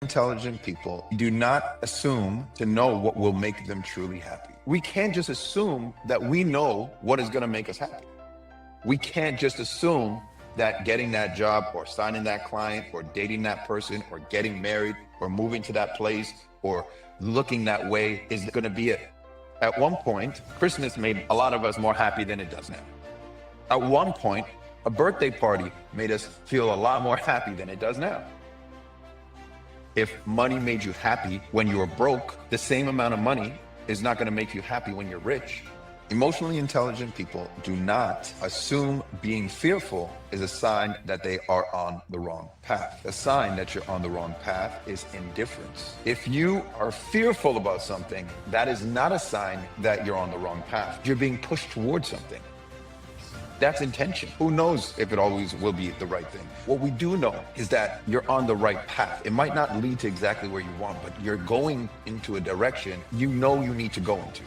Intelligent people do not assume to know what will make them truly happy. We can't just assume that we know what is going to make us happy. We can't just assume that getting that job or signing that client or dating that person or getting married or moving to that place or looking that way is going to be it. At one point, Christmas made a lot of us more happy than it does now. At one point, a birthday party made us feel a lot more happy than it does now. If money made you happy when you were broke, the same amount of money is not going to make you happy when you're rich. Emotionally intelligent people do not assume being fearful is a sign that they are on the wrong path. A sign that you're on the wrong path is indifference. If you are fearful about something, that is not a sign that you're on the wrong path. You're being pushed towards something. That's intention. Who knows if it always will be the right thing? What we do know is that you're on the right path. It might not lead to exactly where you want, but you're going into a direction you know you need to go into.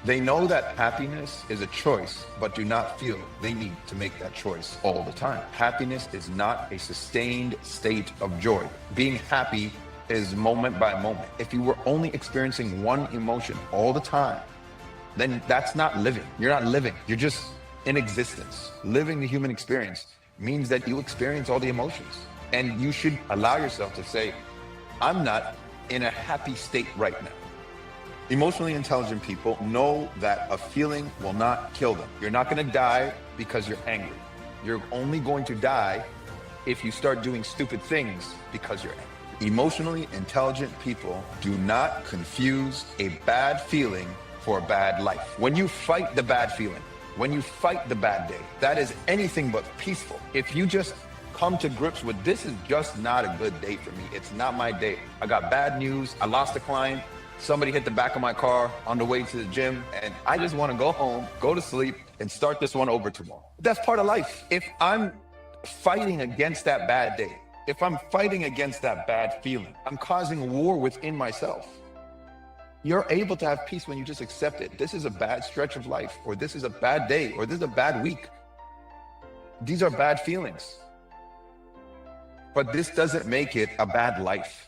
They know that happiness is a choice, but do not feel they need to make that choice all the time. Happiness is not a sustained state of joy. Being happy is moment by moment. If you were only experiencing one emotion all the time, then that's not living. You're not living. You're just in existence. Living the human experience means that you experience all the emotions. And you should allow yourself to say, I'm not in a happy state right now. Emotionally intelligent people know that a feeling will not kill them. You're not going to die because you're angry. You're only going to die if you start doing stupid things because you're angry. Emotionally intelligent people do not confuse a bad feeling for a bad life. When you fight the bad feeling, when you fight the bad day, that is anything but peaceful. If you just come to grips with this is just not a good day for me. It's not my day. I got bad news. I lost a client. Somebody hit the back of my car on the way to the gym, and I just want to go home, go to sleep, and start this one over tomorrow. That's part of life. If I'm fighting against that bad day, if I'm fighting against that bad feeling, I'm causing war within myself. You're able to have peace when you just accept it. This is a bad stretch of life, or this is a bad day, or this is a bad week. These are bad feelings. But this doesn't make it a bad life.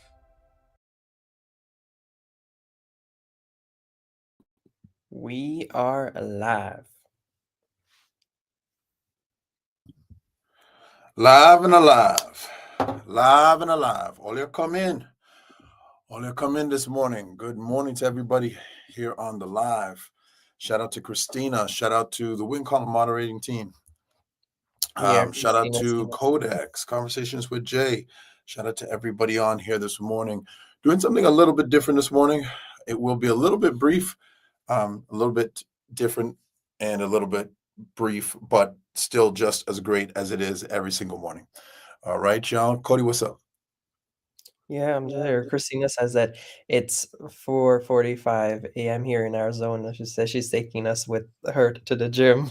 We are alive. Live and alive. Live and alive. All you come in. All you come in this morning. Good morning to everybody here on the live. Shout out to Christina. Shout out to the Win Column moderating team. Yeah, Shout out Christina, to Codex, Conversations with Jay. Shout out to everybody on here this morning. Doing something a little bit different this morning. It will be a little bit brief, a little bit different, and a little bit brief, but still just as great as it is every single morning. All right, y'all. Cody, what's up? Yeah, I'm just here. Christina says that it's 4:45 a.m. here in Arizona. She says she's taking us with her to the gym.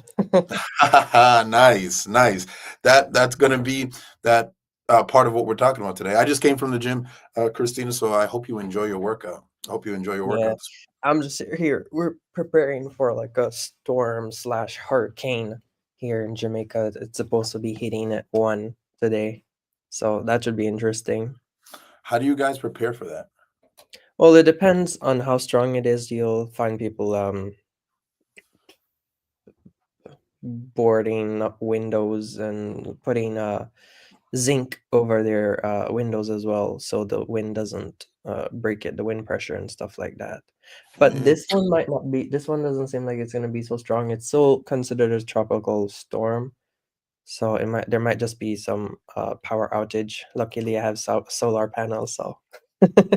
Nice, nice. That's gonna be that part of what we're talking about today. I just came from the gym, Christina, so I hope you enjoy your workout. I hope you enjoy your Yeah, workouts. I'm just here. We're preparing for like a storm slash hurricane here in Jamaica. It's supposed to be hitting at 1 today. So that should be interesting. How do you guys prepare for that? Well, it depends on how strong it is. You'll find people boarding up windows and putting zinc over their windows as well, so the wind doesn't break it, the wind pressure and stuff like that. But Mm, this one might not be. This one doesn't seem like it's gonna be so strong. It's still considered a tropical storm, so there might just be some power outage. Luckily, I have solar panels, so yeah.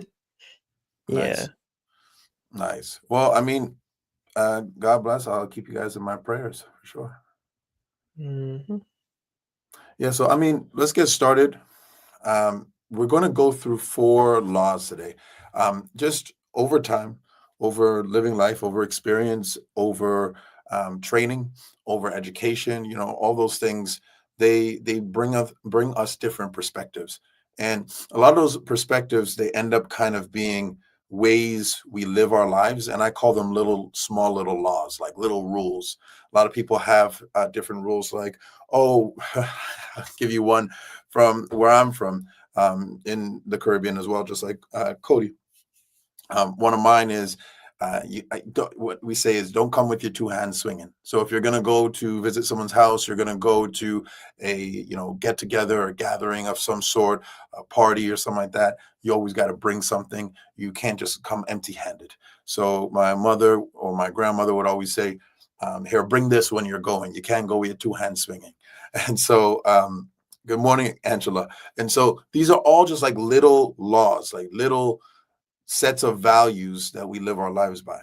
nice, nice. Well, I mean, God bless. I'll keep you guys in my prayers for sure. Hmm. Yeah, so I mean, let's get started. We're going to go through 4 laws today. Just over time, over living life, over experience, over training, over education. You know, all those things. They bring us different perspectives, and a lot of those perspectives they end up kind of being ways we live our lives, and I call them small little laws, like little rules. A lot of people have different rules, like, oh, I'll give you one from where I'm from. in the Caribbean as well, just like Cody. One of mine is what we say is don't come with your two hands swinging. So if you're going to go to visit someone's house, you're going to go to a get together or gathering of some sort, a party or something like that. You always got to bring something. You can't just come empty handed. So my mother or my grandmother would always say, here, bring this when you're going. You can't go with your two hands swinging. And so, good morning, Angela. And so these are all just like little laws, like little sets of values that we live our lives by.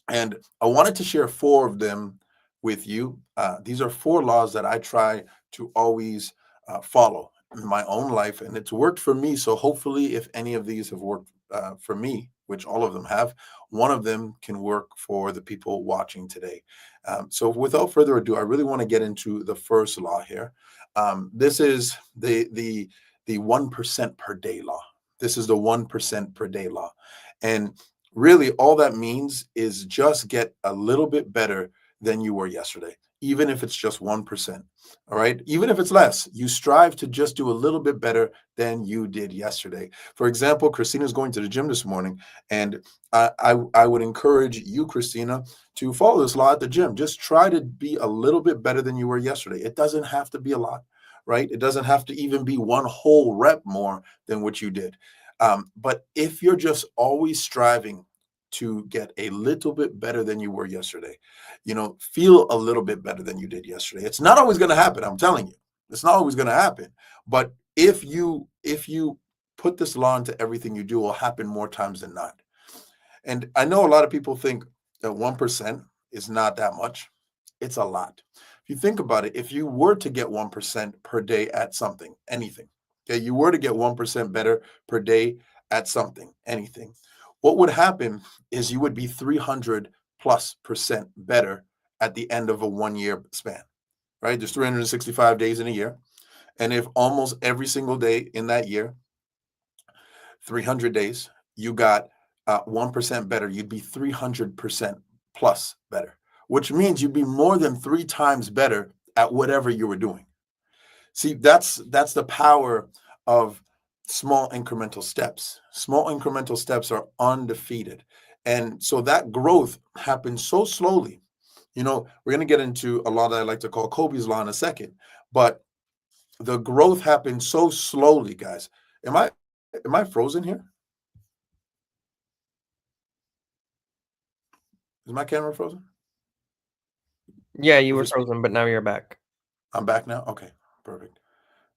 And I wanted to share 4 of them with you. These are 4 laws that I try to always follow in my own life, and it's worked for me. So hopefully, if any of these have worked for me, which all of them have, one of them can work for the people watching today. So without further ado, I really want to get into the first law here. This is the 1% per day law. This is the 1% per day law. And really all that means is just get a little bit better than you were yesterday, even if it's just 1%. All right. Even if it's less, you strive to just do a little bit better than you did yesterday. For example, Christina's going to the gym this morning, and I would encourage you, Christina, to follow this law at the gym. Just try to be a little bit better than you were yesterday. It doesn't have to be a lot, right? It doesn't have to even be one whole rep more than what you did. But if you're just always striving to get a little bit better than you were yesterday, feel a little bit better than you did yesterday. It's not always going to happen. I'm telling you, it's not always going to happen. But if you put this law into everything you do, it will happen more times than not. And I know a lot of people think that 1% is not that much. It's a lot. If you think about it, if you were to get 1% per day at something, anything, okay, you were to get 1% better per day at something, anything, what would happen is you would be 300+% better at the end of a 1-year span, right? There's 365 days in a year. And if almost every single day in that year, 300 days, you got 1% better, you'd be 300% plus better, which means you'd be more than 3 times better at whatever you were doing. See, that's the power of small incremental steps. Small incremental steps are undefeated. And so that growth happens so slowly. We're going to get into a law that I like to call Kobe's law in a second, but the growth happens so slowly, guys. Am I frozen here? Is my camera frozen? Yeah, you were frozen, but now you're back. I'm back now? Okay, perfect.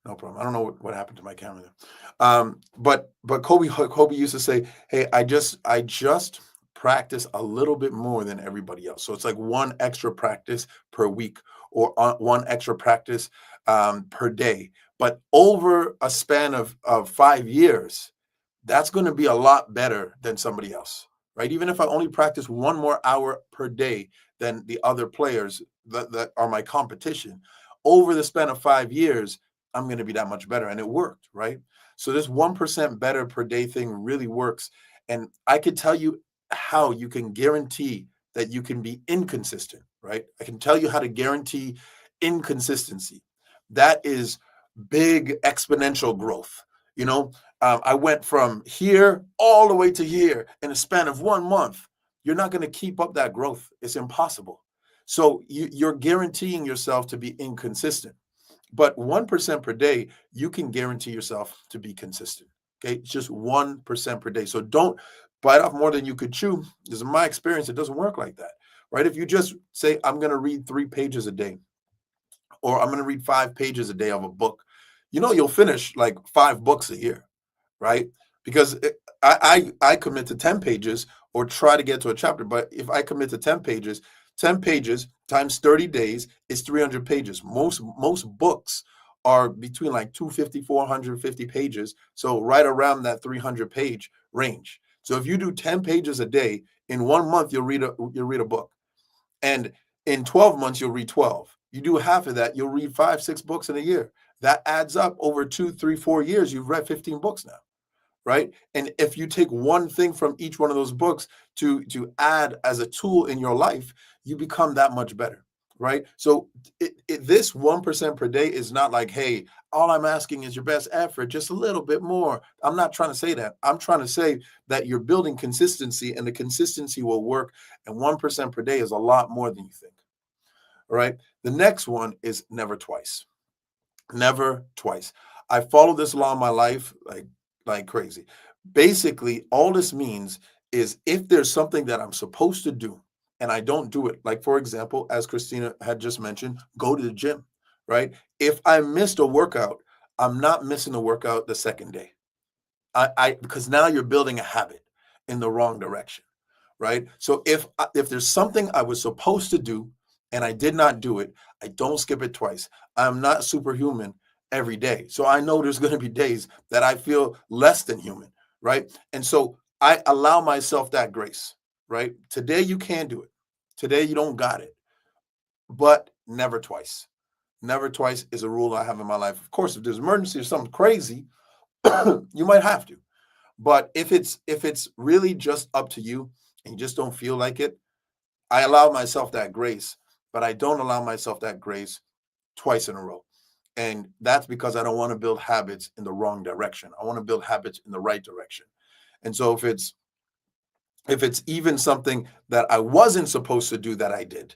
No problem. I don't know what happened to my camera there. But Kobe used to say, hey, I just practice a little bit more than everybody else. So it's like 1 extra practice per week or 1 extra practice per day. But over a span of 5 years, that's going to be a lot better than somebody else, right? Even if I only practice 1 more hour per day than the other players that are my competition, over the span of 5 years, I'm going to be that much better. And it worked, right? So this 1% better per day thing really works. And I could tell you how you can guarantee that you can be inconsistent, right? I can tell you how to guarantee inconsistency. That is big exponential growth. I went from here all the way to here in a span of 1 month. You're not going to keep up that growth. It's impossible. So you're guaranteeing yourself to be inconsistent. But 1% per day, you can guarantee yourself to be consistent. Okay, it's just 1% per day. So don't bite off more than you could chew. Because in my experience, it doesn't work like that, right? If you just say, I'm going to read 3 pages a day, or I'm going to read 5 pages a day of a book, you'll finish like 5 books a year, right? Because I commit to 10 pages or try to get to a chapter. But if I commit to 10 pages times 30 days is 300 pages. Most books are between like 250, 450 pages. So right around that 300 page range. So if you do 10 pages a day, in 1 month, you'll read a book. And in 12 months, you'll read 12. You do half of that, you'll read 5, 6 books in a year. That adds up over 2, 3, 4 years. You've read 15 books now, right? And if you take one thing from each one of those books to add as a tool in your life, you become that much better, right? So this 1% per day is not like, hey, all I'm asking is your best effort, just a little bit more. I'm not trying to say that. I'm trying to say that you're building consistency, and the consistency will work. And 1% per day is a lot more than you think. All right. The next one is never twice. Never twice. I followed this law in my life like crazy. Basically, all this means is if there's something that I'm supposed to do and I don't do it, like for example, as Christina had just mentioned, go to the gym, right? If I missed a workout, I'm not missing a workout the second day. I because now you're building a habit in the wrong direction, right? So if there's something I was supposed to do and I did not do it, I don't skip it twice. I'm not superhuman every day. So I know there's going to be days that I feel less than human, right? And so I allow myself that grace, right? Today you can do it. Today you don't got it. But never twice. Never twice is a rule I have in my life. Of course, if there's emergency or something crazy, you might have to. But if it's really just up to you and you just don't feel like it, I allow myself that grace, but I don't allow myself that grace twice in a row. And that's because I don't want to build habits in the wrong direction. I want to build habits in the right direction. And so if it's even something that I wasn't supposed to do that I did,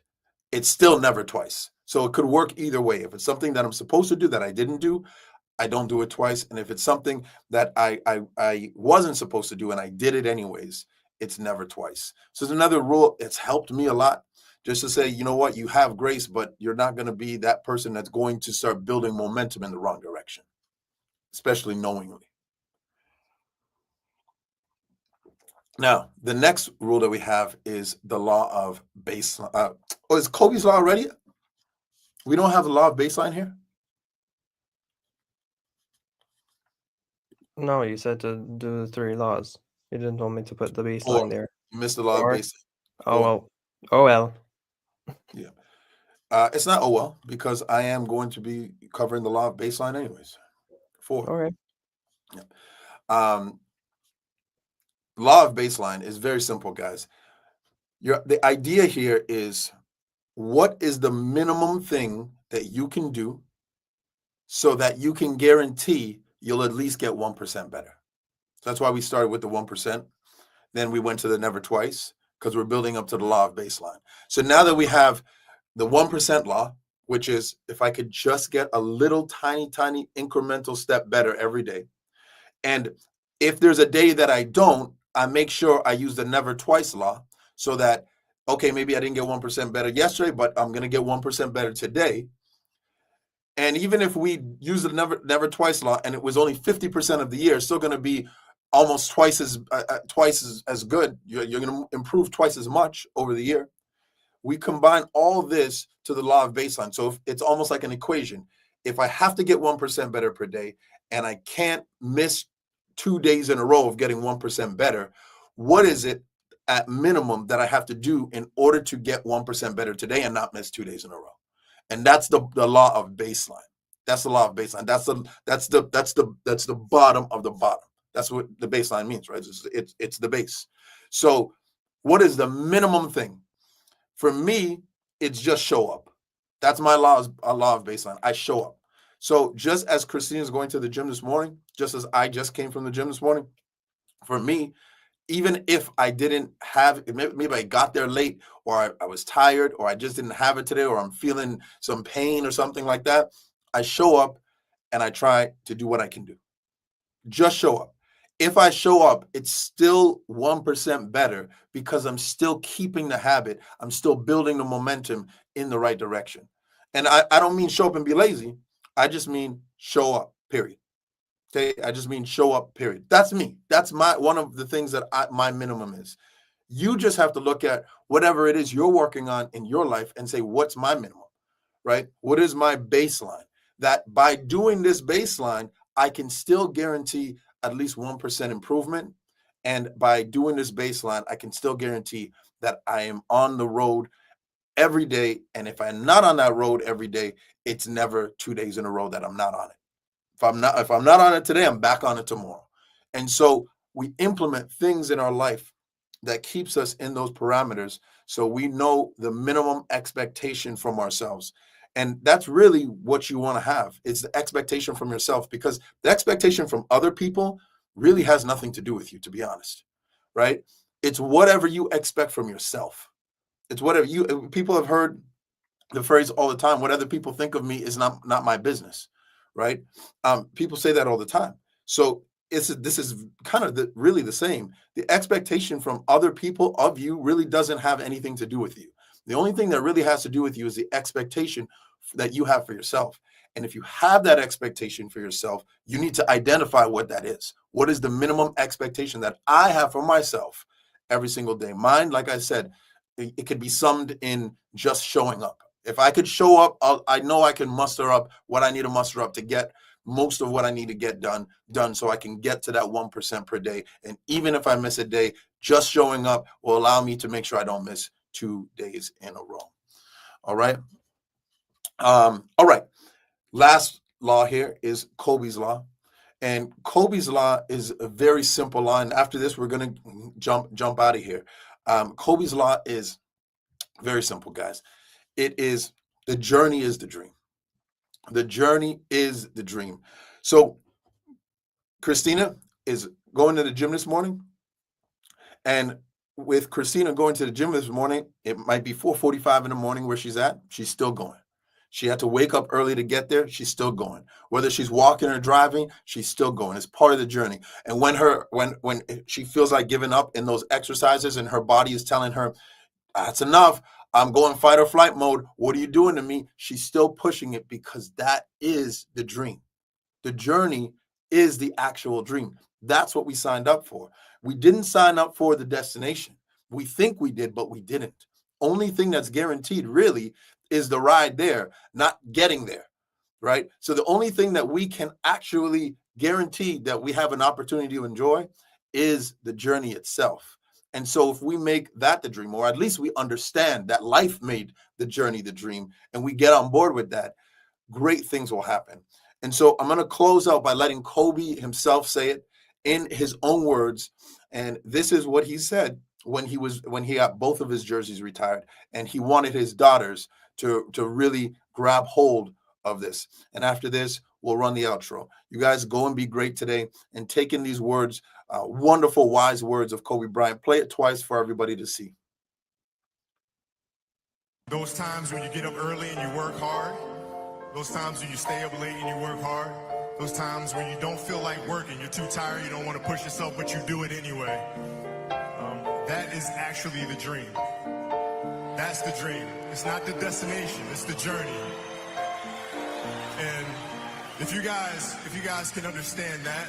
it's still never twice. So it could work either way. If it's something that I'm supposed to do that I didn't do, I don't do it twice. And if it's something that I wasn't supposed to do and I did it anyways, it's never twice. So it's another rule. It's helped me a lot just to say, you know what, you have grace, but you're not going to be that person that's going to start building momentum in the wrong direction, especially knowingly. Now, the next rule that we have is the law of baseline. Oh, is Kobe's law already? We don't have the law of baseline here? No, you said to do the 3 laws. You didn't want me to put the Or baseline there. you missed the law of Or baseline. oh Or- well. Oh well. Yeah. It's not well because I am going to be covering the law of baseline anyways. 4. Okay. Um, law of baseline is very simple, guys. The idea here is what is the minimum thing that you can do so that you can guarantee you'll at least get 1% better. So that's why we started with the 1%. Then we went to the never twice because we're building up to the law of baseline. So now that we have the 1% law, which is if I could just get a little tiny incremental step better every day. And if there's a day that I don't, I make sure I use the never twice law so that, okay, maybe I didn't get 1% better yesterday, but I'm going to get 1% better today. And even if we use the never twice law and it was only 50% of the year, it's still going to be almost twice as good. You're going to improve twice as much over the year. We combine all this to the law of baseline. So if it's almost like an equation. If I have to get 1% better per day and I can't miss 2 days in a row of getting 1% better, what is it at minimum that I have to do in order to get 1% better today and not miss 2 days in a row? And that's the law of baseline. That's the law of baseline. That's the bottom of the bottom. That's what the baseline means, right? It's the base. So what is the minimum thing? For me, it's just show up. That's my law of baseline. I show up. So just as Christine is going to the gym this morning, just as I just came from the gym this morning, for me, even if I didn't have, maybe I got there late or I was tired or I just didn't have it today or I'm feeling some pain or something like that, I show up and I try to do what I can do. Just show up. If I show up, it's still 1% better because I'm still keeping the habit. I'm still building the momentum in the right direction. And I don't mean show up and be lazy. I just mean show up, period. Okay, I just mean show up, period. That's me. That's one of the things that my minimum is. You just have to look at whatever it is you're working on in your life and say, what's my minimum, right? What is my baseline? That by doing this baseline, I can still guarantee at least 1% improvement. And by doing this baseline, I can still guarantee that I am on the road every day. And if I'm not on that road every day, it's never 2 days in a row that I'm not on it. If I'm not on it today, I'm back on it tomorrow. And so we implement things in our life that keeps us in those parameters, so we know the minimum expectation from ourselves. And that's really what you want to have. It's the expectation from yourself, because the expectation from other people really has nothing to do with you, to be honest, right? It's whatever you expect from yourself. It's whatever you, people have heard the phrase all the time, what other people think of me is not my business, right? People say that all the time. So this is kind of really the same. The expectation from other people of you really doesn't have anything to do with you. The only thing that really has to do with you is the expectation that you have for yourself. And if you have that expectation for yourself, you need to identify what that is. What is the minimum expectation that I have for myself every single day? Mine, like I said, it could be summed in just showing up. If I could show up, I know I can muster up what I need to muster up to get most of what I need to get done so I can get to that 1% per day. And even if I miss a day, just showing up will allow me to make sure I don't miss 2 days in a row. All right. All right. Last law here is Kobe's law. And Kobe's law is a very simple law. And after this, we're going to jump out of here. Kobe's law is very simple, guys. It is the journey is the dream. The journey is the dream. So Christina is going to the gym this morning. And with Christina going to the gym this morning, it might be 4:45 in the morning where she's at. She's still going. She had to wake up early to get there. She's still going. Whether she's walking or driving, she's still going. It's part of the journey. And when she feels like giving up in those exercises and her body is telling her, that's enough, I'm going fight or flight mode, what are you doing to me? She's still pushing it, because that is the dream. The journey is the actual dream. That's what we signed up for. We didn't sign up for the destination. We think we did, but we didn't. Only thing that's guaranteed really is the ride there, not getting there, right? So the only thing that we can actually guarantee that we have an opportunity to enjoy is the journey itself. And so if we make that the dream, or at least we understand that life made the journey the dream, and we get on board with that, great things will happen. And so I'm going to close out by letting Kobe himself say it in his own words. And this is what he said when he got both of his jerseys retired, and he wanted his daughters to really grab hold of this. And after this, we'll run the outro. You guys go and be great today, and take in these words, wonderful, wise words of Kobe Bryant. Play it twice for everybody to see. Those times when you get up early and you work hard, those times when you stay up late and you work hard, those times when you don't feel like working, you're too tired, you don't want to push yourself, but you do it anyway. That is actually the dream. That's the dream. It's not the destination, it's the journey. And if you guys can understand that,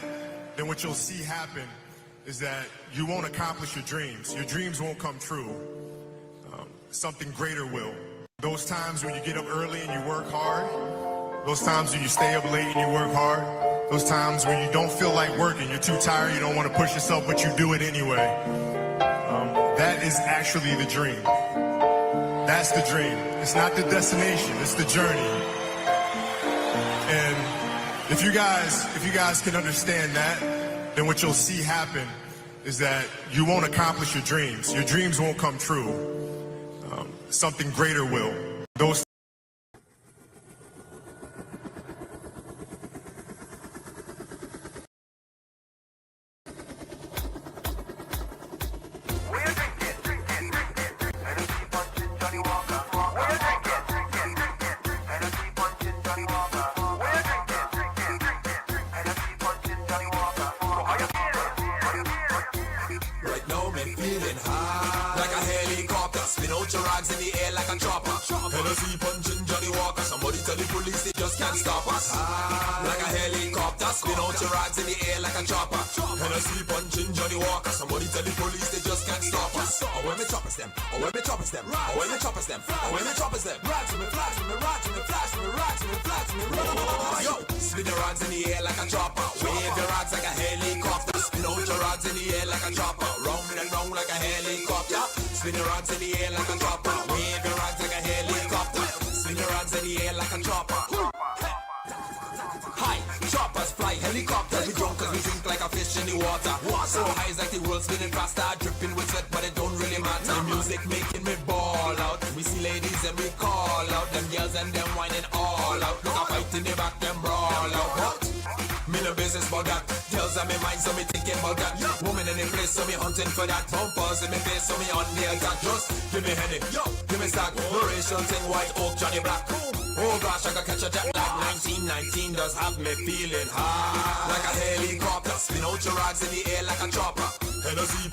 then what you'll see happen is that you won't accomplish your dreams. Your dreams won't come true. Something greater will. Those times when you get up early and you work hard, those times when you stay up late and you work hard, those times when you don't feel like working, you're too tired, you don't want to push yourself, but you do it anyway. That is actually the dream. That's the dream. It's not the destination, it's the journey. And if you guys can understand that, then what you'll see happen is that you won't accomplish your dreams. Your dreams won't come true. Something greater will. Those in the air like a chopper. Hennessy punching Johnny Walker. Somebody tell the police they just can't stop us. Like a helicopter, spin out your rags in the air like a chopper. Hennessy punching Johnny Walker. Somebody tell the police they just can't stop us. Oh, when me choppers them, oh when me choppers them, oh when me choppers them, oh when me choppers them. Rags to me, flags to me, rags to me, flags to me, rags to me, flags to me. Yo, spin your rags in the air like a chopper. Wave your rags like a helicopter. Spin out your rags in the air like a chopper. Round and round like a helicopter. Spin your rags in the air like a chopper. Wave your rags like a helicopter. Spin your rags in the air like a chopper. Hi, choppers fly, helicopters. We drunk cause we drink like a fish in the water. So high is like the world spinning faster. Dripping with sweat but it music making me ball out. We see ladies and we call out. Them girls and them whining all out. Look, I fight in the back, them brawl out. What? Me no business about that. Girls on me mind, so me thinking about that. Woman in the place, so me hunting for that. Bumpers in me face, so me on the attack. Just give me Henny, yo, give me Stack. Mauritian thing, White Oak, Johnny Black. Oh gosh, I got catch a jet lag. 1919 does have me feeling high. Like a helicopter, spin out your rags in the air like a chopper. Hennessy